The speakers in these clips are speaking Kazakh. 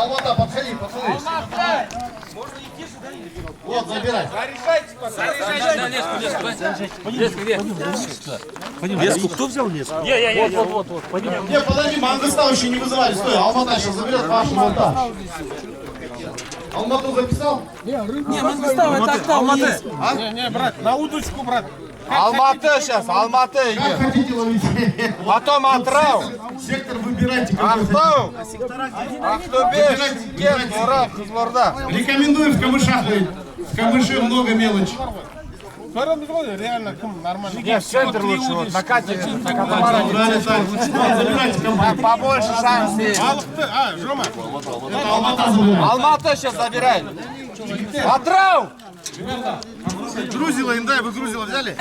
Алмата, подходи. Можно и тише, да? Вот, забирай. Леску где? Леску кто взял леску? Я. Вот. Пойдем. Не, подожди, Мангостау еще не вызывали. Стой, Алмата сейчас заберет ваш монтаж. Алмату записал? Не, Мангостау, это Октау есть. Не, брат, на удочку, брат. Алматы сейчас, Алматы Как идет. хотите ловить? Потом Атрау. Сектор выбирайте. какой Ақтау. Ақтөбе, Шымкент, Орал, Қызылорда. хотите. Рекомендую в камышах ловить. В камыше много мелочи. Реально, нормально. Нет, в центр лучше, вот, на катере, на катамаране. Брали так. Вот, забирайте комплект. Побольше шанс есть. Жома. Это Алмата забирает. Алматы сейчас забирает. Атрау. Грузила, индай, вы грузила взяли?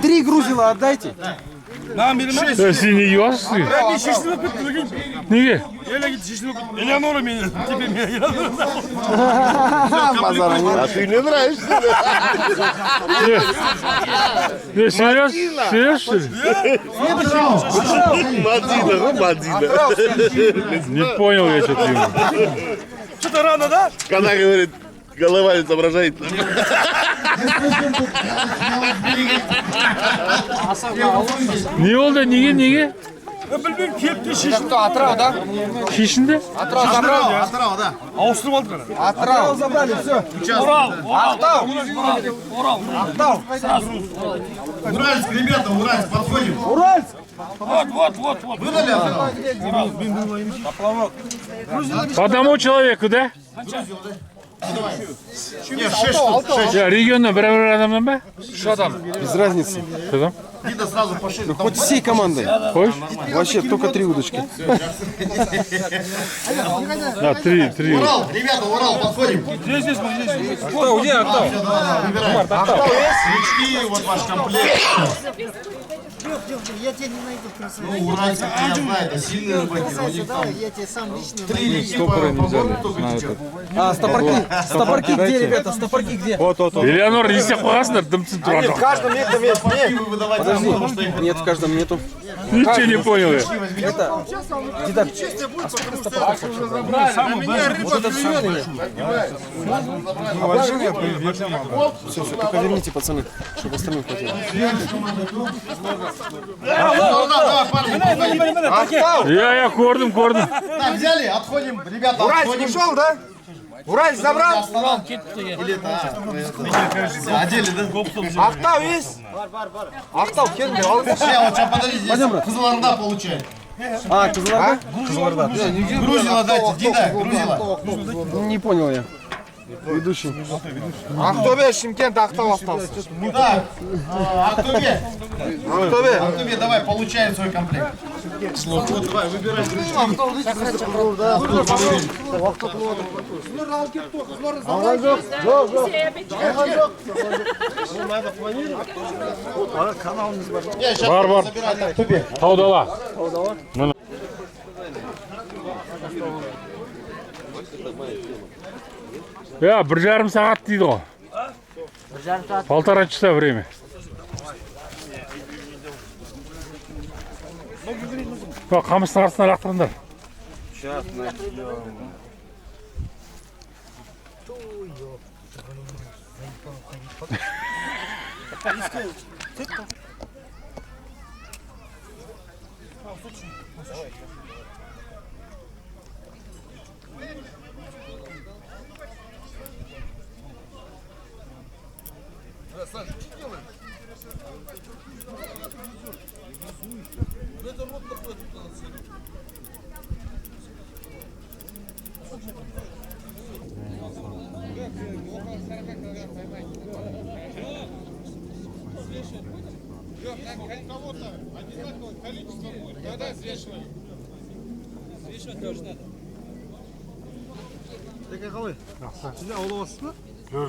3 грузила отдайте. Сен ешь, неге? Элеонора меня, тебе меня. А ты не нравишься? Не, серьез, что ли? Мадина. Не понял я что-то. Что-то рано, да? Когда говорит, голова изображает. Не oldu, неге? Bilmiyorum kepti şişti. Atrau, да? Шешінді? Атрау забрал. Астрал, да. Ауыстырып алдық ана. Атрау. Забрали, все. Ақтау. Ақтау. Уральск, ребята, Уральск, подходим. Уральск! Вот. Выдали Астрал? По одному человеку, да? Нет, 6 штук. 6. Я регионда бір адамнан ба? Что там? Без разницы. Что там? Дида сразу по 6. Хоть всей командой. Хочешь? Вообще только 3 удочки. Да, три. Урал, ребята, Урал, подходим. Кто? Где Ақтау? Выбираем. Ақтау есть? Свечки, вот ваш комплект. Я тебя не найду в красоте. Ну, Уральск, я знаю, это сильные рыбаки. У них там Я тебе сам лично 3 реки по борту течет. А, стопорки где, ребята? Стопорки где? Элеонор, не істеп қойғансыңдар, дымсып В тұрған. каждом этом есть. Стопорки вы выдавать не потому что их Нет, в каждом нету. Ничего не понял я. Это, деда, а сколько стопорков вообще? Вот это все или нет? Все, только верните, пацаны, чтобы остальным хватило. Давай, парни, Ақтау. Я көрдім. Так, взяли, отходим. Ребята, Уральск отходим. ушел, да? Уральск забрал? Одели, да? Ақтау есть? Ақтау, келіңдер, алыңдар. Я вот сейчас, подожди, здесь Қызылорда получает. А, Кызылорда? Кызылорда. Грузила дайте, Дида, грузила. Не понял я. Ведущий. Ақтөбе, Шымкент, Ақтау остался. Так, Ақтөбе. Ақтөбе. Ақтөбе, давай, получаем свой комплект. Вот, давай, выбирай. Я сейчас Бар. забирать Ақтөбе. Таудала. Я 1,5 сағат дейді ғой. 1,5 часа время. Қамыстың артынан лақтырыңдар.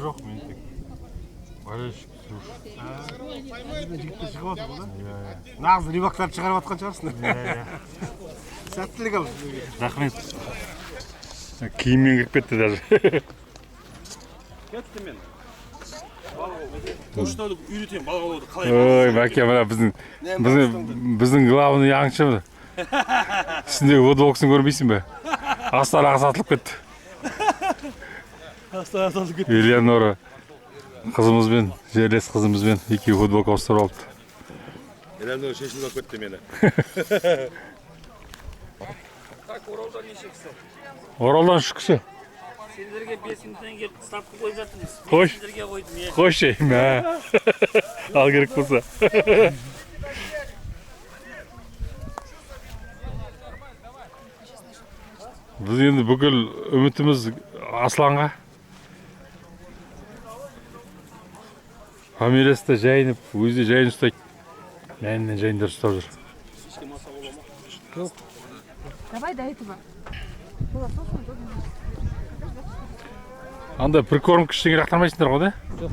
Жоқ, мен тек болельщик Нағыз рибақтарды шығарып атқан шығарсың. Сәттілік ал. рахмет. Киіммен кіріп кетті даже. Кетті мен. Қоштауды үйретемін, балық аулауды қалай. Ой, бәке, мына біздің главный аңшы. Үстіндегі водолоксын көрмейсің бе? Астанаға сатылып кетті. Астанаға сатылып кетті. Элеонора қызымызбен, жерлес қызымызбен екеуі футболка ауыстырып алыпты. Элеонора шешініп алып кетті мені. Так, Оралдан неше кісі? Оралдан 3 кісі. Сендерге 5 минуттан келіп ставка қойып жатырмыз. Қош. Сендерге қойдым, е. Қош жеймін, ал керек болса. Біз енді бүкіл үмітіміз Асланға. Фамилиясы да жайынып, өзі де жайын ұстайды. Мәнінен жайындар ұстап жүр. Давай до этого. Анда прикорм кішкене рақтармайсыңдар ғой, да? Жоқ.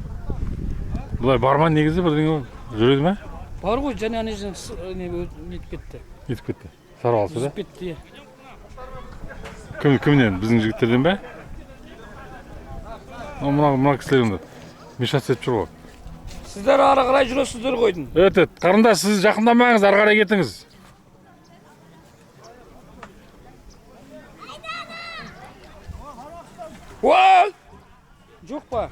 Бұлай барма негізі бірдеңе жүреді ме? Бар ғой, және ана жерден нетіп кетті. Кетіп кетті. Сарып алды, да? Үзіп кетті, е. Кімнен? Біздің жігіттерден бе? Мұна кісілер енді мешаться етіп жүр ғой. Сіздер ары қарай жүресіздер қойдың. Қарындас, сіз жақындамаңыз, ары қарай кетіңіз. Ой! Жоқ па?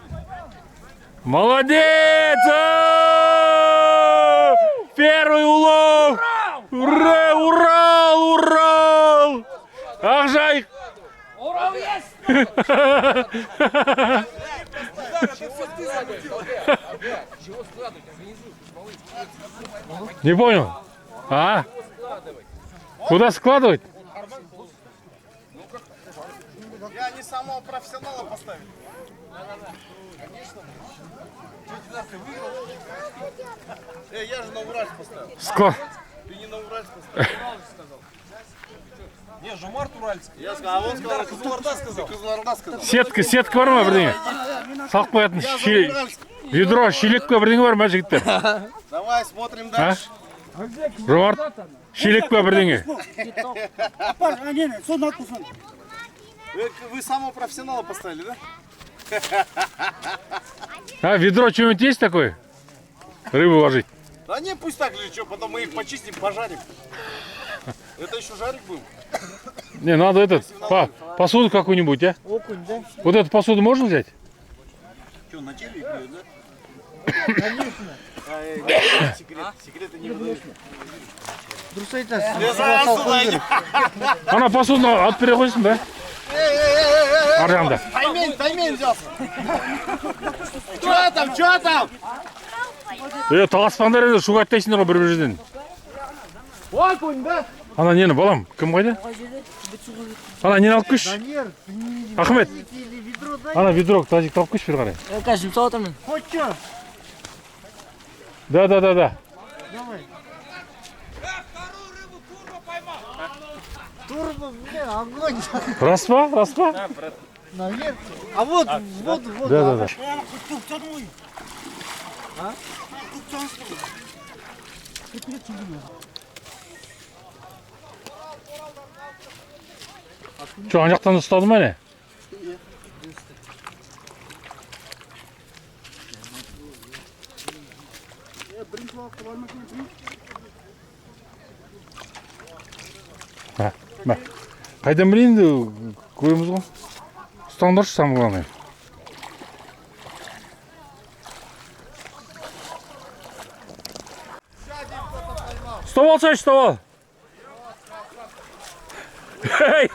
Молодец! Первый улов! Ура! Урал! Урал! Ақжайық! Орал ес! Не понял? А? Куда складывать? Я не самого профессионала поставил. Конечно. Ты выиграл? Я же на Уральск поставил. Ты не на Уральск поставил. Не, Жумарт Уральск. Я сказал, а он сказал, Кызылорда сказал. Кызылорда сказал. Сетка бар ма бірдеңе? Салып қоятын ведро, шелекке бірдеңе бар ма жігіттер? Давай смотрим дальше. Жомарт, шелекке бірдеңе? Вы самого профессионала поставили, да? А, ведро что-нибудь есть такое? Рыбу ложить? Да не, пусть так лежит, что, потом мы их почистим, пожарим. Это еще жарик был. Не, надо посуду какую-нибудь, а? Окунь, да? Вот эту посуду можно взять? Что, на теле играют, да? Секреты не выдают. Ана посудunu алып бере қойсын ба? Ар жағында. Таймен взялся. Что там, что там? Таласпаңдар енді шуға аттайсыңдар ғой бір жерден. Окунь, да? Ана нені, балам, кім қойды? Ана нені алып көш? Ахмет. Ана ведро, тазик алып көш бері қарай. Қазір жұмсап отырмын. Хочешь? Да. Давай. Турбо, огонь. Рас па? Наверх. А вот. Да. Şu ана жақтан ұстады ма не? Қайдан білейін де көреміз ғой. Ұстаңдаршы самғыланы. Ұстап алсай, ұстап ал.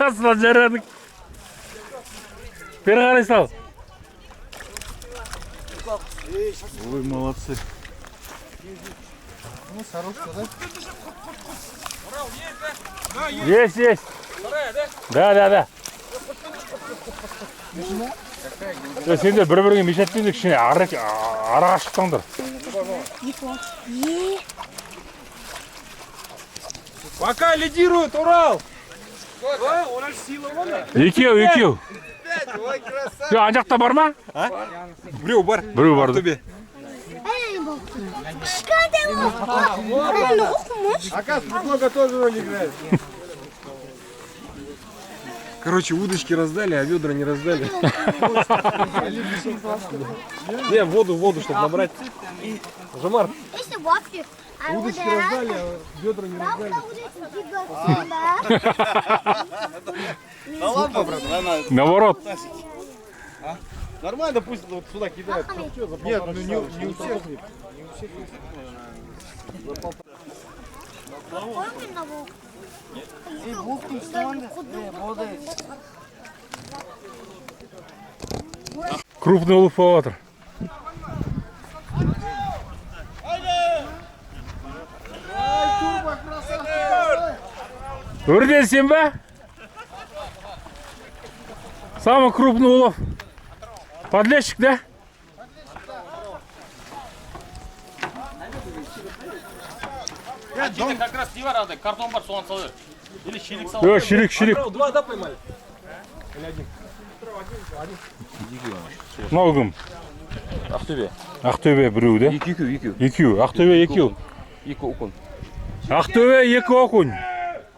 Асылан жарадың. Бері қарай сал. Ой, молодцы. Есть. Да. Сендер бір-біріңе мешатпен кішкене араға шықтыңдар. Пока лидирует Урал. Екеу. Ой, красавчик. Ана жақта бар ма? Біреу бар. Біреу бар. Оказывается, много тоже роль играет. Короче, удочки раздали, а ведра не раздали. Не, воду, чтобы набрать. Жомар. Удочки раздали, а бедра не раздали. Да ладно, брат, она Наоборот. нормально, пусть вот сюда кидают. Нет, ну не у всех. Крупный улов поватыр. Өрденсен ба? Самый крупный улов. Подлещик, да? Как раз не варады, картон бар, соған салыр. Или шелек салыр. Ширик. Два, да, поймали? Мынау кім? Ақтөбе. Ақтөбе біреу, да? Екеу. Ақтөбе екеу. Екі окон. Ақтөбе екі окунь.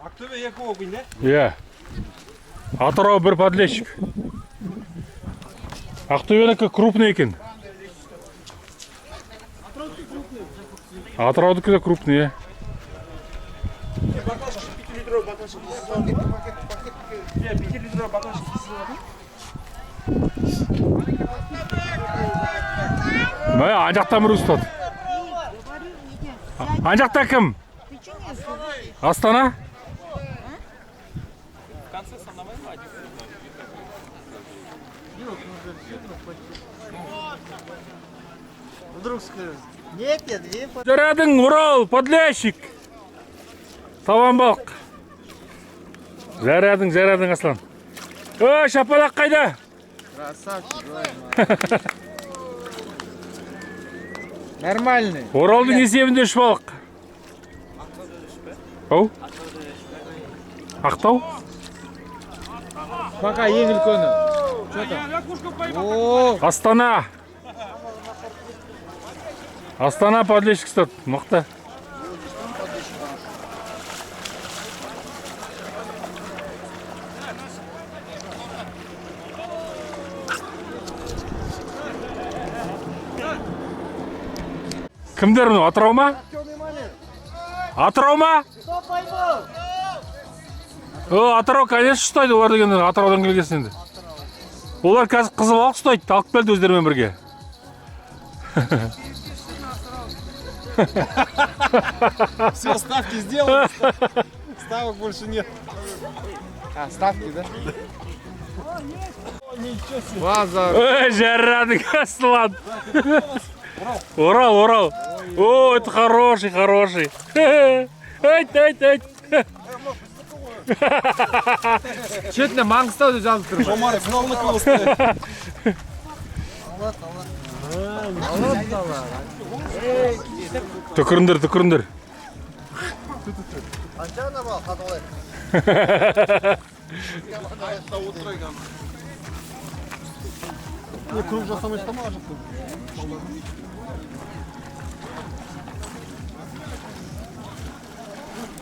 Ақтөбе екі окунь, да? Иә. Атырау бір подлещик. Ақтөбенікі крупный екен. Атыраудікі де крупный, иә. Мә, анжақтан бір ұстады. Анжақта кім? Астана? Вдруг скажет. Нет, две. Зарядың, Урал, подлещик. Табан балық. Зарядың, Аслан. О, шапалақ қайда? Красавчик. Нормальный. Оралдың есебінде үш балық. Ау? Ақтау? Пока ең үлкені. Что там? О, Астана. Астана подлещик ұстады. Мықты. Кімдер мұны? Атырау ма? Атырау ма? Атырау, конечно, ұстайды олар деген Атыраудан келгесін енді. Олар қазір қызыл балық ұстайды, алып келді өздерімен бірге. Все, ставки сделаны. Ставок больше нет. А, ставки, да? Ой, жарадың, Аслан. Урал. О, это хороший. Ай. Четіне Маңғыстауды жазып тұр. Жомаров, сыналмай қалысты. Түкіріндір. Анчана бал, қатылай. Не, круг жасамай штама жықты.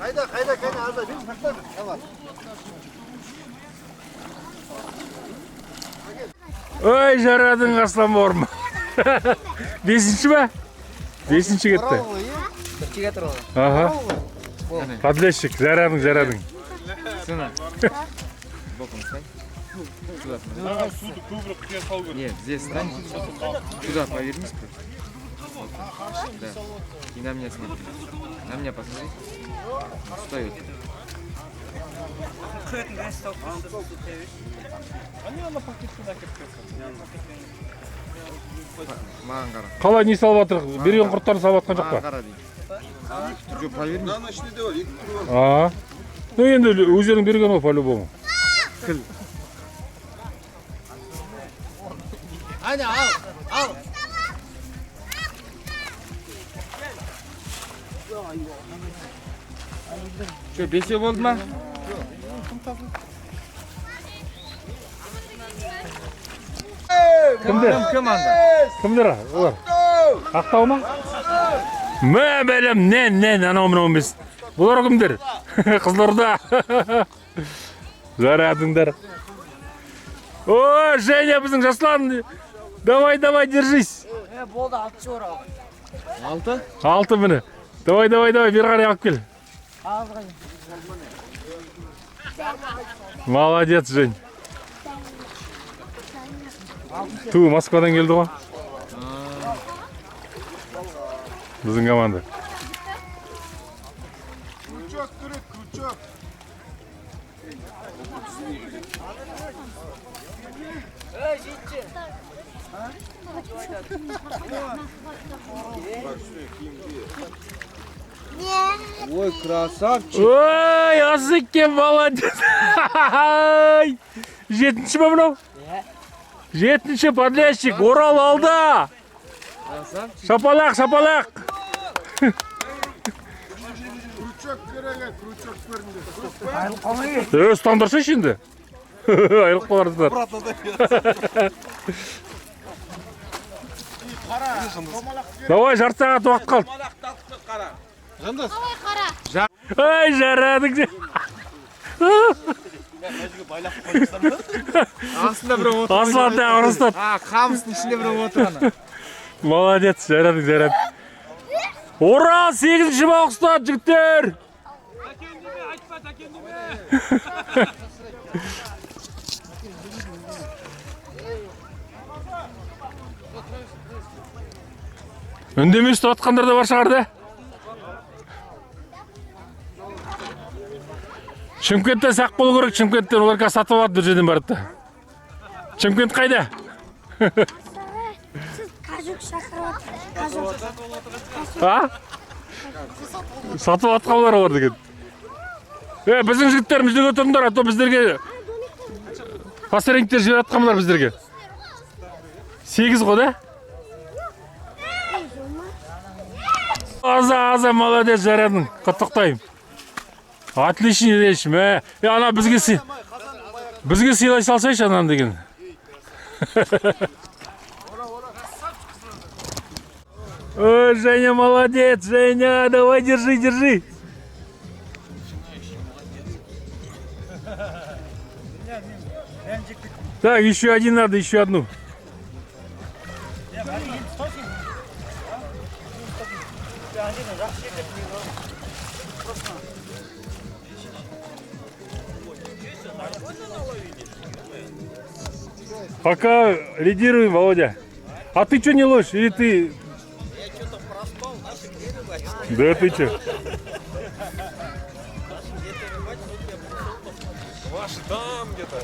Қайда, арда, бен сақтады. Давай. Ой, жарадың, Аслан бауырым. Бесінші ба? Бесінші кетті. Бірінші кетір ол. Аха. Подлещик, жарадың. Сына. Боком стань. Сюда смотри. Нет, здесь стань. Сюда повернись просто. Да. И на меня смотри. На меня посмотри. Встает. Маған қара. Қалай не салып жатыр? Берген құрттарын салып жатқан жоқ Маған па? қара дейді. Жоқ, повернись. Да, начни делать, екі түрі. Ну енді өздерің берген ғой по-любому. Аня, ал. Что, бесеу болды ма? Кім анда? Кімдер олар? Ақтау ма? Мә бәлем, нән, анау мынау емес. Бұлар кімдер? Қызылорда. Зарадыңдар. О, Женя, біздің Жаслан. Давай, держись. Болды, 6 жора. 6 міне. Давай, бері қарай алып кел. Молодец, Жень. Ту, Москвадан келді ғой. Біздің команда. Крючок, крючок. Ой, красавчик. Ой, Азыке, молодец. Жетінші ба мынау? Жетінші подлещик, Орал алда. Шапалақ. Крючок керек, крючок көрінді. Ұстандыршы şimdi. Айрылып қаларсыздар. Давай, жарты сағат уақыт қалды. Ай, жарадың же. Астында бір отыр. Аслан тағы ұрыстады. Қамыстың ішінде бір отырғаны. Молодец, жарадың. Орал 8-ші бокста, жігіттер. Тәкен деме, айтпа, тәкен деме. Үндемей ұстап атқандар да бар шығарды. Шымкенттен сақ болу керек, Шымкенттен олар қазір сатып алады бір жерден барады. Шымкент қайда? Қажық шақырып Сатып атқан олар олар деген. Біздің жігіттеріміз үйге тұрыңдар, а то біздерге пастерингтер жібер атқандар біздерге. 8 ғой да? Аза, молодец, жарадың. Құттықтаймын. Отличный речь, мә. Ана бізге сыйлай салсайшы анан деген. Ой, Женя, молодец, Женя, давай, держи. Так, еще один надо, еще одну. Пока лидируем, Володя. А ты что не ложишь? Или ты... Я что-то проспал, наши где рыбачат? Да ты что? Ваши там где-то.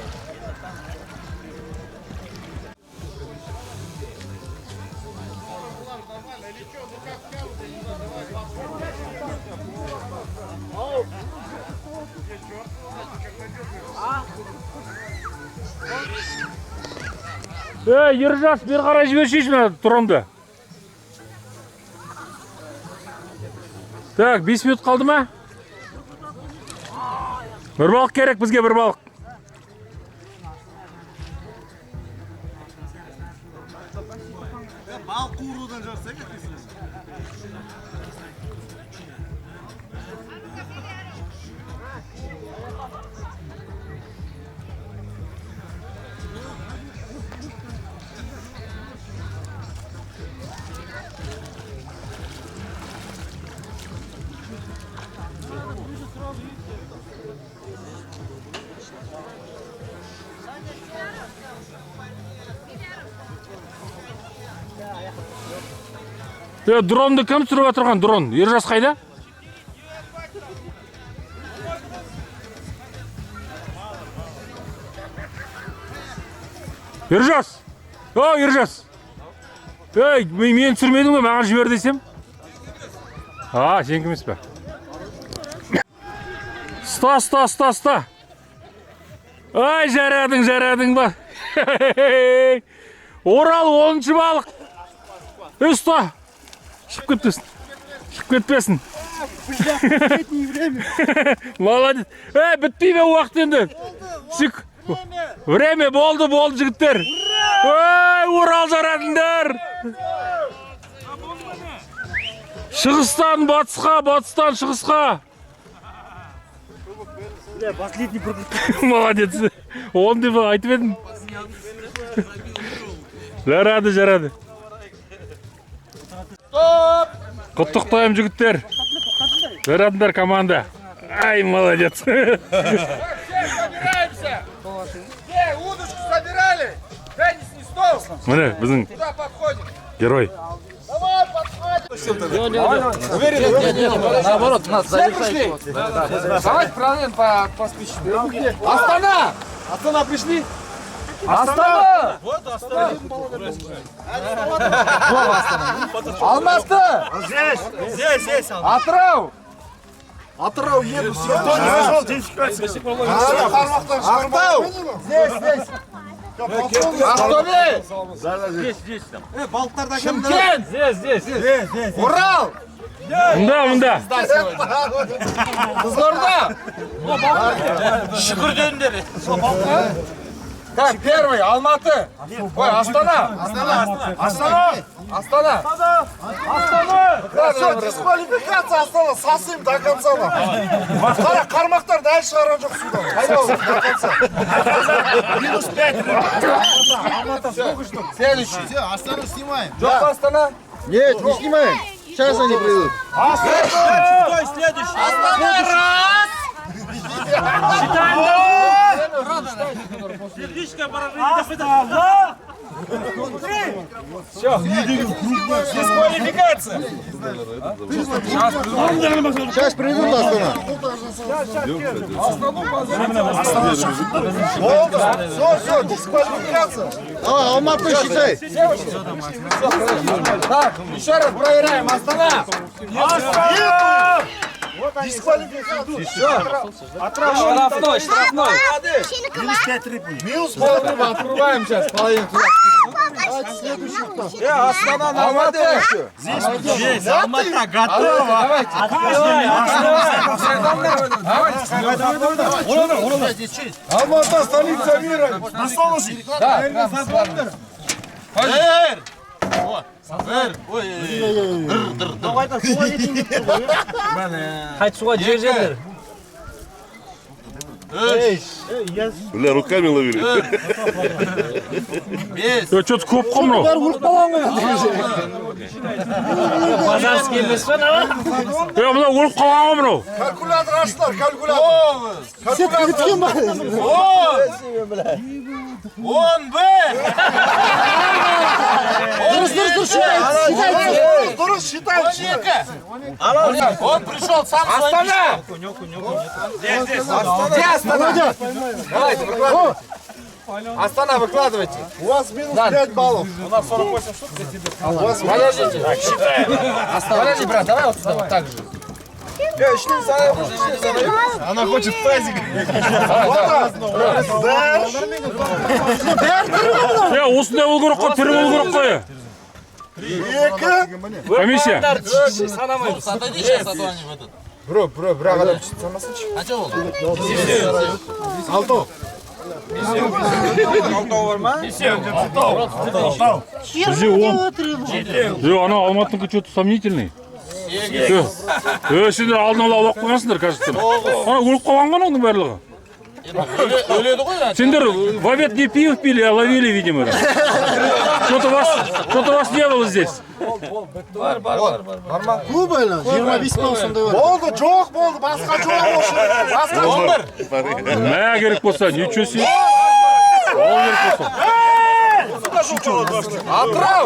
Ержас, бері қарай жібершейші мә тұрамды. Так, 5 минут қалды ма? Бір балық керек бізге, бір балық. Балық қуырудан жарса кетесің. Дронды кім түсіріп отырған дрон? Ержас қайда? Ержас! О, Ержас! Ей, мен түсірмедің бе, маған жібер десем? Сен кімес бе? Ұста! Ай, жарадың ба? Орал 10-ші балық! Ұста! Шығып кетпесін. Молодец. Бітпей бе уақыт енді? Время болды жігіттер. Орал жарадыңдар. Шығыстан батысқа, батыстан шығысқа. Молодец. Оны деп айтып едім. Жарады. Құттықтаймын жігіттер. Жарадыңдар команда. Ай, молодец. Собираемся! Удочку собирали! Теннисный стол! Міне, біздің Куда подходим? герой. Давай, подходим! Уверен? Наоборот, нас Все пришли? Давайте проверим по спичке. Астана! Астана пришли? Астана! Вот Астана. Алматы! Здесь. Атырау! Атырау еду, Ақтау! Здесь. Ақтөбе! Балықтарда Шымкент! Здесь. Урал! Мұнда. Қызылорда! Шүкірдендер. Так, первый, Алматы. Ой, Астана. Все, дисквалификация Астана, сасым до конца. Қара, қармақтар дәл шығарған жоқ судан. Қайда ол, до конца. Минус 5. Следующий. Все, Астану снимаем. Жоқ Астана? Нет, не снимаем. Сейчас они придут. Астана, раз! Дисквалификация! Сейчас придут Астана. Все, дисквалификация. Алматы считай. Так, еще раз проверяем. Астана! Дисквалификация. Штрафной. Минус полрыба. Открываем сейчас половину. Астана на Алматы еще. Здесь Алмата готова. Алмата столица мира. На солнышке. Қайтысуға жер. Бля, руками ловили. Что-то көп қой мынау. Базарский емес пе мынау? Мынау өліп қалған ғой мынау. Калькулятор açtılar, калькулятор. Сетка біткен ба? 10 Б! Дұрыс считайте. Он пришел сам Астана! Где Астана? Давайте, выкладывайте. Астана, выкладывайте. У вас минус 5 баллов. У нас 48 штук. Подождите. Подожди, брат, давай вот сюда, вот так же. Она хочет тазик. Осындай болу керек қой, тірі болу керек қой. Комиссия. Отойди сейчас, а то они в этот. Бро, адам санасыншы. А че ол? Алтау. Алтау бар ма? Бізде 10. Анау Алматынікі что-то сомнительный. Сендер алдын ала алып қойғансыңдар, кажется. Өліп қалған ғой оның барлығы. Өледі ғой. Сендер в обед не пиво пили, а ловили, видимо. Что-то вас не было здесь. Бар ма? Клубайла, 25 балл сондай бар. Болды, жоқ болды, басқа жоқ осы. Басқа жоқ. Мә керек болса, ничего себе. Ал керек болса. Атырау!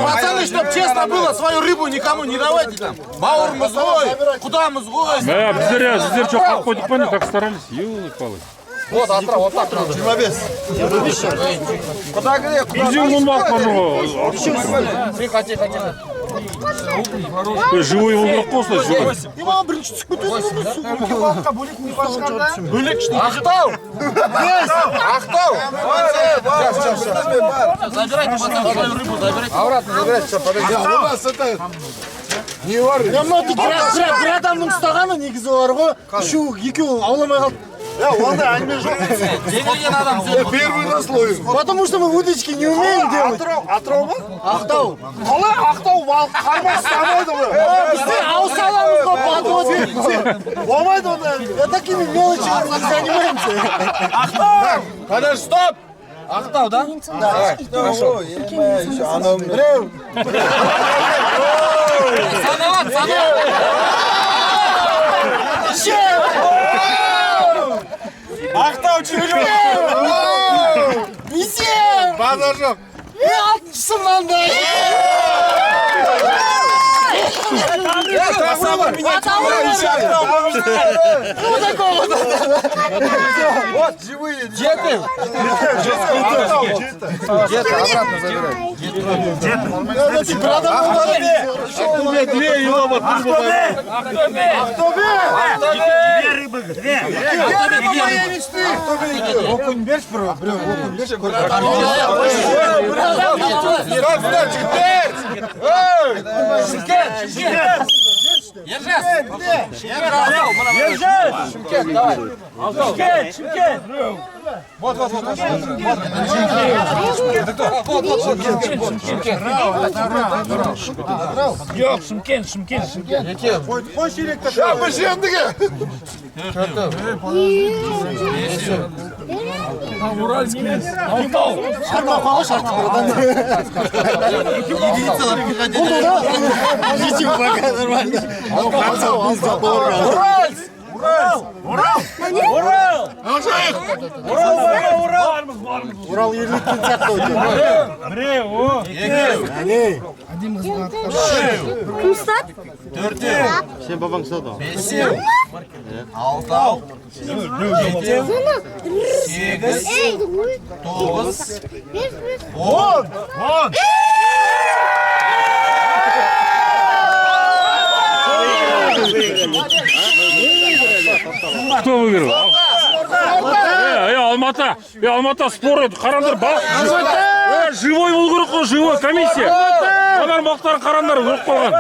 Пацаны, чтоб честно было, свою рыбу никому не давайте там. Бауырымыз ғой! Құдамыз ғой! Мә, біздер что қалып қойдық па не, так старались. Ёлы-палы. Вот Атырау, вот так надо. 25. Куда где? Бізден мұн бағып бар Тихо. Живой болу керек қой осылай, живой. Имам бірінші түсіп кетеді ғой. Бөлек не басқанда? Бөлек іште. Ақтау! Ақтау! Забирайте, пацаны, свою рыбу, забирайте. Обратно забирайте, все, подожди. У нас это... Не бар. Мынау бір адамның ұстағаны негізі бар ғой. Екеуі ауламай қалды. Ондай әңгіме жоқ. Жеңілген адам сен. Первый раз ловим. Потому что мы удочки не умеем делать. Атырау ма? Ақтау. Қалай Ақтау балық қармақ ұстамайды ғой. Бізде ауыз аламыз ғой, подводим. Болмайды ондай. Я такими мелочами не занимаемся. Ақтау! Подожди, стоп! Ақтау, да? Да. Хорошо. Біреу. Ақтау чемпион! База жоқ. Вот, живые. Дети! Где-то обратно забирай. Окунь берешь, окунь берешь. Вот. Yok, Шымкент. Шапыш ендіге. Урал ерліктен сияқты Кумстат? Сен бабаң сады. Алтау. Кто выиграл? Алматы спор еді. Қарандар живой бол керек қой, живой комиссия. Адар бақтарын қарандар өліп қалған.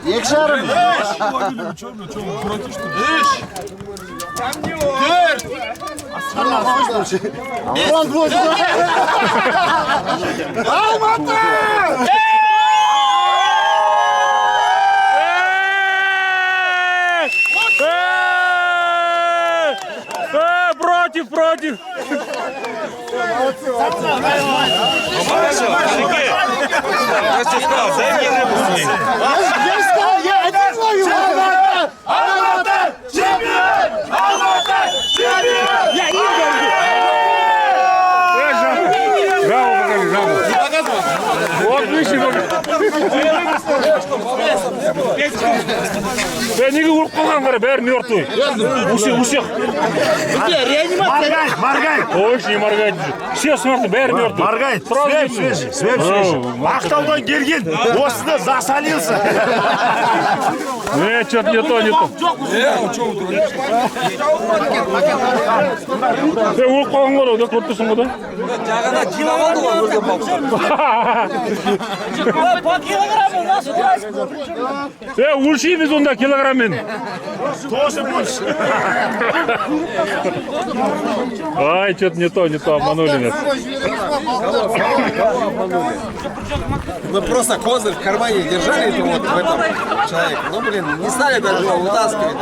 Екі жарым. Алматы! Против! Неге өліп қалған қара, бәрі мертвый. Усек. Моргай! Ой, не моргай. Все смертный, бәрі мертвый. Моргай! Свежий. Ақтаудан келген, осыны засалился. Что-то не то. Өліп қалған қара, да көріп тұрсың ғой да? Жағана жинап алды ғой өзі По килограмму нас өлшейміз онда килограммен. Тоже больше. Ай, что-то не то, обманули нас. Мы просто козырь в кармане держали это вот в этом человеке. Ну, блин, не стали даже его вытаскивать.